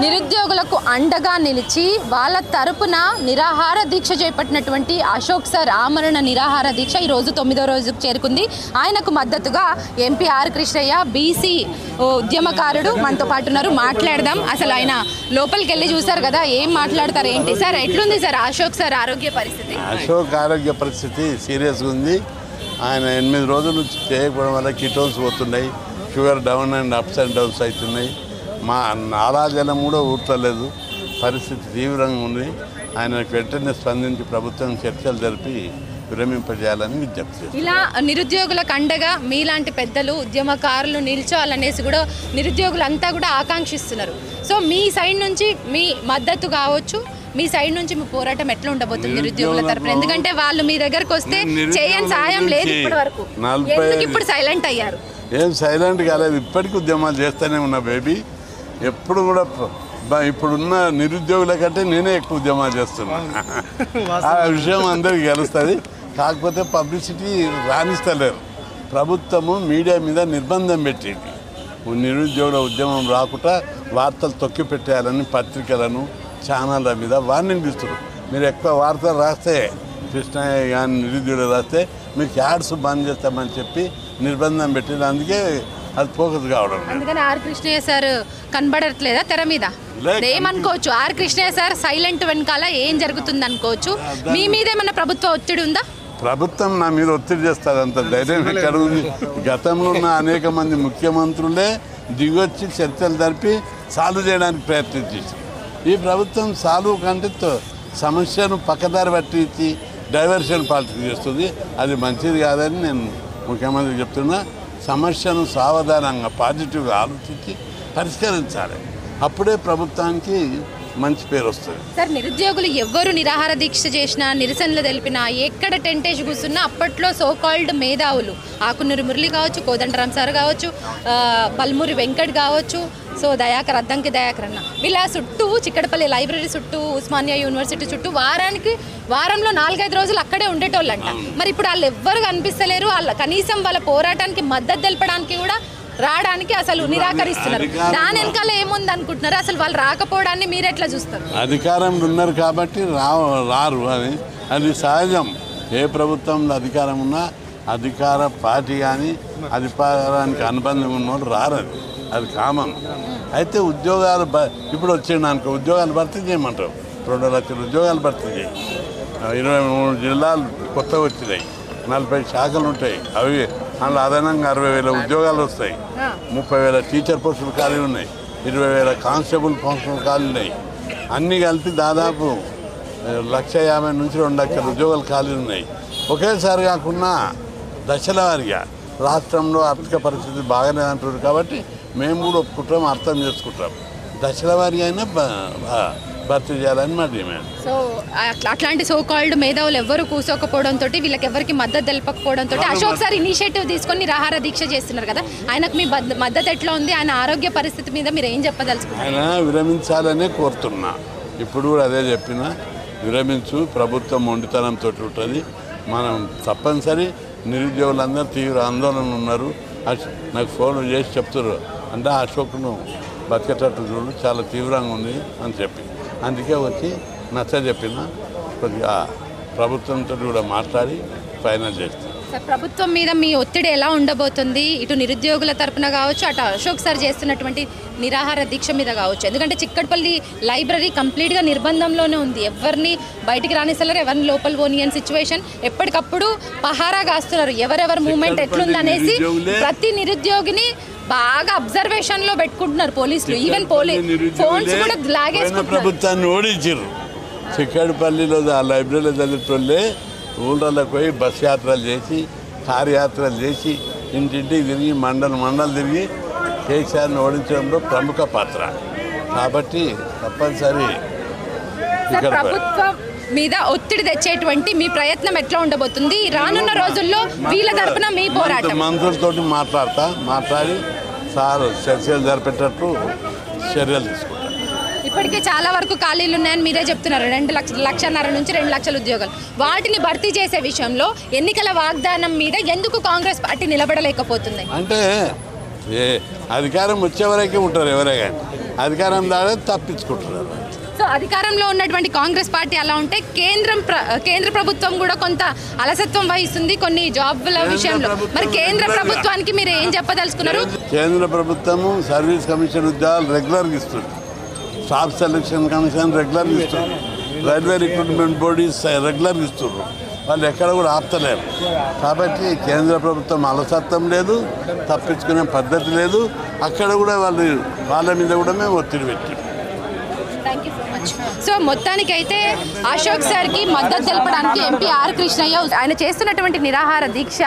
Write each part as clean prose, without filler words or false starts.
నిరుద్యోగులకు అండగా నిలిచి వాళ్ళ తరపున నిరాహార దీక్ష చేపట్టినటువంటి అశోక్ సార్ ఆమరణ నిరాహార దీక్ష ఈరోజు 9వ రోజుకు చేరుకుంది. ఆయనకు మద్దతుగా ఎంపీ ఆర్ కృష్ణయ్య బీసీ ఉద్యమకారుడు మనతో పాటు ఉన్నారు. మాట్లాడదాం. అసలు ఆయన లోపలికి వెళ్ళి చూసారు కదా, ఏం మాట్లాడతారు ఏంటి సార్? ఎట్లుంది సార్ అశోక్ సార్ ఆరోగ్య పరిస్థితి? అశోక్ ఆరోగ్య పరిస్థితి సీరియస్గా ఉంది. ఆయన 8 రోజుల నుంచి చేయకపోవడం వల్ల కిటోన్స్ పోతున్నాయి, sugar down and ups and downs అవుతున్నాయి. మా నాలాజలం కూడా ఊర్తలేదు, పరిస్థితి తీవ్రంగా ఉంది. ఆయనకు వెంటనే స్పందించి ప్రభుత్వం చర్చలు జరిపి విరమింపజేయాలని విజ్ఞప్తి. ఇలా నిరుద్యోగులకు అండగా మీలాంటి పెద్దలు ఉద్యమకారులు నిల్చోవాలనేసి కూడా నిరుద్యోగులంతా కూడా ఆకాంక్షిస్తున్నారు. సో మీ సైడ్ నుంచి మీ మద్దతు కావచ్చు, మీ సైడ్ నుంచి మీ పోరాటం ఎట్లా ఉండబోతుంది నిరుద్యోగుల తరపున? ఎందుకంటే వాళ్ళు మీ దగ్గరకు వస్తే చేయని సాయం లేదు ఇప్పటి వరకు. ఇప్పుడు సైలెంట్ అయ్యారు? ఏం సైలెంట్ కాలేదు, ఇప్పటికీ ఉద్యమాలు చేస్తూనే ఉన్నా బేబీ. ఎప్పుడు కూడా ఇప్పుడున్న నిరుద్యోగుల కంటే నేనే ఎక్కువ ఉద్యమాలు చేస్తున్నా. ఆ విషయం అందరికీ తెలుస్తుంది. కాకపోతే పబ్లిసిటీ రాణిస్తలేరు. ప్రభుత్వము మీడియా మీద నిర్బంధం పెట్టింది. నిరుద్యోగుల ఉద్యమం రాకుండా వార్తలు తొక్కి పెట్టేయాలని పత్రికలను ఛానళ్ళ మీద వార్నింగ్ ఇస్తున్నారు. మీరు ఎక్కువ వార్తలు రాస్తే, కృష్ణయ్య కానీ నిరుద్యోగులు రాస్తే మీకు యాడ్స్ బంద్ చేస్తామని చెప్పి నిర్బంధం పెట్టింది. అందుకే అది ఫోకస్ కావడం. అందుకని ఆర్ కృష్ణయ్య సార్ కనబడట్లేదా తెర మీద? ఏమనుకోవచ్చు, ఆర్ కృష్ణయ్య సార్ సైలెంట్ వెనకాల ఏం జరుగుతుంది అనుకోవచ్చు. మీ మీద ఏమన్నా ప్రభుత్వ ఒత్తిడి ఉందా? ప్రభుత్వం నా మీద ఒత్తిడి చేస్తారు, అంత ధైర్యం ఎక్కడ ఉంది? గతంలో ఉన్న అనేక మంది ముఖ్యమంత్రులే దిగొచ్చి చర్చలు జరిపి సాల్వ్ చేయడానికి ప్రయత్నించేసి, ఈ ప్రభుత్వం సాల్వ్ కంటే సమస్యను పక్కదారి పట్టించి డైవర్షన్ పాలిటిక్స్ చేస్తుంది. అది మంచిది కాదని నేను ముఖ్యమంత్రికి చెప్తున్నా. సమస్యను సావధానంగా పాజిటివ్గా ఆలోచించి పరిష్కరించాలి. అప్పుడే ప్రభుత్వానికి మంచి పేరు వస్తుంది. సార్, నిరుద్యోగులు ఎవ్వరు నిరాహార దీక్ష చేసినా, నిరసనలు తెలిపినా, ఎక్కడ టెంటేజ్ కూర్చున్నా అప్పట్లో సోకాల్డ్ మేధావులు ఆకునూరి మురళి కావచ్చు, కోదండరామ్ సార్ కావచ్చు, బల్మూరి వెంకట్ కావచ్చు, సో దయాకర్ అద్దంకి దయాకర్ అన్న, వీళ్ళ చుట్టూ చిక్కడపల్లి లైబ్రరీ చుట్టూ, ఉస్మానియా యూనివర్సిటీ చుట్టూ వారంలో 4-5 రోజులు అక్కడే ఉండేటోళ్ళంట. మరి ఇప్పుడు వాళ్ళు ఎవ్వరు కనిపిస్తలేరు. వాళ్ళ కనీసం వాళ్ళ పోరాటానికి మద్దతు తెలపడానికి కూడా రావడానికి అసలు నిరాకరిస్తున్నారు. దాని వెనకాల ఏముంది అనుకుంటున్నారు? అసలు వాళ్ళు రాకపోవడాన్ని మీరు ఎట్లా చూస్తారు? అధికారంలో ఉన్నారు కాబట్టి రారు అని, అది సహజం. ఏ ప్రభుత్వంలో అధికారం ఉన్నా అధికార పార్టీ కానీ అధికారానికి అనుబంధం ఉన్నవాళ్ళు రారు, అది కామన్. అయితే ఉద్యోగాలు ఇప్పుడు వచ్చింది అనుకో, ఉద్యోగాలు భర్తీ చేయమంటారు. 2 లక్షల ఉద్యోగాలు భర్తీ చేయి. 23 జిల్లాలు కొత్తగా వచ్చినాయి, 40 శాఖలు ఉంటాయి. అవి అందులో అదనంగా 60,000 ఉద్యోగాలు వస్తాయి. 30,000 టీచర్ పోస్టులు ఖాళీ ఉన్నాయి, 20,000 కానిస్టేబుల్ పోస్టులు ఖాళీ ఉన్నాయి. అన్నీ కలిపి దాదాపు 150,000 నుంచి 2 లక్షల ఉద్యోగాలు ఖాళీ ఉన్నాయి. ఒకేసారి కాకుండా దశల వారీగా. రాష్ట్రంలో ఆర్థిక పరిస్థితి బాగానే అంటున్నారు కాబట్టి మేము కూడా ఒప్పుకుంటాం, అర్థం చేసుకుంటాం. దశల వారీగా అయినా భర్తీ చేయాలని మా డిమాండ్. సో అట్లాంటి సో కాల్డ్ మేధావులు ఎవరు కూర్చోకపోవడంతో, వీళ్ళకి ఎవరికి మద్దతు తెలపకపోవడంతో అశోక్ సార్ ఇనిషియేటివ్ తీసుకొని నిరాహార దీక్ష చేస్తున్నారు కదా, ఆయనకు మీ మద్దతు ఎట్లా ఉంది? ఆయన ఆరోగ్య పరిస్థితి మీద మీరు ఏం చెప్పదలుచుకున్నారు? ఆయన విరమించాలనే కోరుతున్నా. ఇప్పుడు కూడా అదే చెప్పినా, విరమించు, ప్రభుత్వం మొండితనంతో ఉంటుంది. మనం తప్పనిసరి నిరుద్యోగులందరూ తీవ్ర ఆందోళన ఉన్నారు. నాకు ఫోన్ చేసి చెప్తున్నారు, అంటే అశోక్ను బతికేటట్టు చూడు, చాలా తీవ్రంగా ఉంది అని చెప్పి, అందుకే వచ్చి నచ్చ చెప్పిన కొద్దిగా ప్రభుత్వంతో కూడా మాట్లాడి ఫైనల్ చేస్తాను. సార్, ప్రభుత్వం మీద మీ ఒత్తిడి ఎలా ఉండబోతుంది? ఇటు నిరుద్యోగుల తరపున కావచ్చు, అటు అశోక్ సార్ చేస్తున్నటువంటి నిరాహార దీక్ష మీద కావచ్చు. ఎందుకంటే చిక్కడపల్లి లైబ్రరీ కంప్లీట్గా నిర్బంధంలోనే ఉంది. ఎవరిని బయటికి రానిస్తలేరు, ఎవరిని లోపల పోనీయని సిచ్యువేషన్. ఎప్పటికప్పుడు పహారా కాస్తున్నారు, ఎవరెవరి మూమెంట్ ఎట్లుందనేసి ప్రతి నిరుద్యోగిని బాగా అబ్జర్వేషన్ లో పెట్టుకుంటున్నారు పోలీసులు. ఈవెన్ ఫోన్స్ కూడా లాగేసుకుంటున్నారు. ప్రభుత్వాన్ని ఓడించారు. చిక్కడపల్లిలో ఆ లైబ్రరీలో చదివేటోళ్ళే ఊళ్ళలోకి పోయి బస్ యాత్రలు చేసి, కారు యాత్రలు చేసి, ఇంటింటికి తిరిగి, మండలు తిరిగి కేసీఆర్ని ఓడించడంలో ప్రముఖ పాత్ర. కాబట్టి తప్పనిసరి ప్రభుత్వం మీద ఒత్తిడి తెచ్చేటువంటి మీ ప్రయత్నం ఎట్లా ఉండబోతుంది రానున్న రోజుల్లో? వీళ్ళ తరపున మీ పోరాటం మంత్రులతో మాట్లాడి సార్ చర్చలు జరిపేటట్టు చర్యలు తీసుకుంటారు. ఇప్పటికే చాలా వరకు ఖాళీలు ఉన్నాయని మీరే చెప్తున్నారు. 1.5 నుంచి 2 లక్షల ఉద్యోగాలు. వాటిని భర్తీ చేసే విషయంలో ఎన్నికల వాగ్దానం మీద ఎందుకు కాంగ్రెస్ పార్టీ నిలబడలేకపోతుంది? అంటే అధికారం వచ్చే వరకే ఉంటారు ఎవరే కానీ. అధికారం ద్వారా తప్పించుకుంటున్నారు. సో అధికారంలో ఉన్నటువంటి కాంగ్రెస్ పార్టీ అలా ఉంటే కేంద్ర ప్రభుత్వం కూడా కొంత అలసత్వం వహిస్తుంది కొన్ని జాబ్ల విషయంలో. మరి కేంద్ర ప్రభుత్వానికి మీరు ఏం చెప్పదలుచుకున్నారు? కేంద్ర ప్రభుత్వము సర్వీస్ కమిషన్ ఉద్యోగాలు రెగ్యులర్గా ఇస్తుంది, స్టాఫ్ సెలక్షన్ కమిషన్ రెగ్యులర్గా ఇస్తుంది, రైల్వే రిక్రూట్మెంట్ బాడీస్ రెగ్యులర్గా ఇస్తున్నారు. వాళ్ళు ఎక్కడ కూడా ఆపుతలేరు. కాబట్టి కేంద్ర ప్రభుత్వం అలసత్వం లేదు, తప్పించుకునే పద్ధతి లేదు. అక్కడ కూడా వాళ్ళ మీద కూడా మేము ఒత్తిడి పెట్టాం. సో మొత్తానికైతే అశోక్ సార్కి మద్దతు తెలపడానికి ఎంపీ ఆర్ కృష్ణయ్య ఆయన చేస్తున్నటువంటి నిరాహార దీక్ష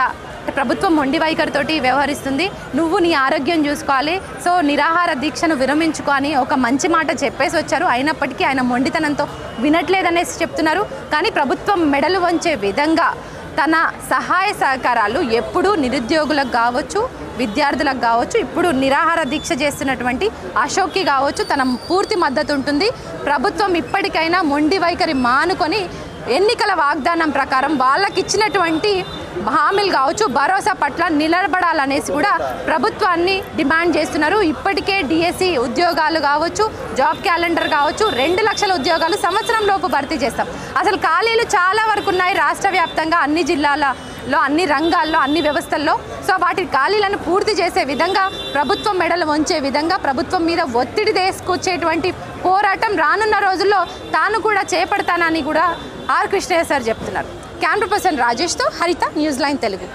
ప్రభుత్వం మొండి వైఖరితోటి వ్యవహరిస్తుంది. నువ్వు నీ ఆరోగ్యం చూసుకోవాలి, సో నిరాహార దీక్షను విరమించుకో అని ఒక మంచి మాట చెప్పేసి వచ్చారు. అయినప్పటికీ ఆయన మొండితనంతో వినట్లేదనేసి చెప్తున్నారు. కానీ ప్రభుత్వం మెడలు వంచే విధంగా తన సహాయ సహకారాలు ఎప్పుడూ నిరుద్యోగులకు కావచ్చు, విద్యార్థులకు కావచ్చు, ఇప్పుడు నిరాహార దీక్ష చేస్తున్నటువంటి అశోక్కి కావచ్చు తన పూర్తి మద్దతు ఉంటుంది. ప్రభుత్వం ఇప్పటికైనా మొండి వైఖరి మానుకొని ఎన్నికల వాగ్దానం ప్రకారం వాళ్ళకి ఇచ్చినటువంటి హామీలు కావచ్చు, భరోసా పట్ల నిలబడాలనేసి కూడా ప్రభుత్వాన్ని డిమాండ్ చేస్తున్నారు. ఇప్పటికే డిఎస్సి ఉద్యోగాలు కావచ్చు, జాబ్ క్యాలెండర్ కావచ్చు, 2 లక్షల ఉద్యోగాలు సంవత్సరం లోపు భర్తీ చేస్తాం. అసలు ఖాళీలు చాలా వరకు ఉన్నాయి రాష్ట్ర వ్యాప్తంగా, అన్ని జిల్లాలలో, అన్ని రంగాల్లో, అన్ని వ్యవస్థల్లో. సో వాటి ఖాళీలను పూర్తి చేసే విధంగా, ప్రభుత్వం మెడలు వంచే విధంగా, ప్రభుత్వం మీద ఒత్తిడి తీసుకొచ్చేటువంటి పోరాటం రానున్న రోజుల్లో తాను కూడా చేపడతానని కూడా ఆర్ కృష్ణయ్య సార్ చెప్తున్నారు. కెమెరా పర్సన్ రాజేష్తో హరిత, న్యూస్ లైన్ తెలుగు.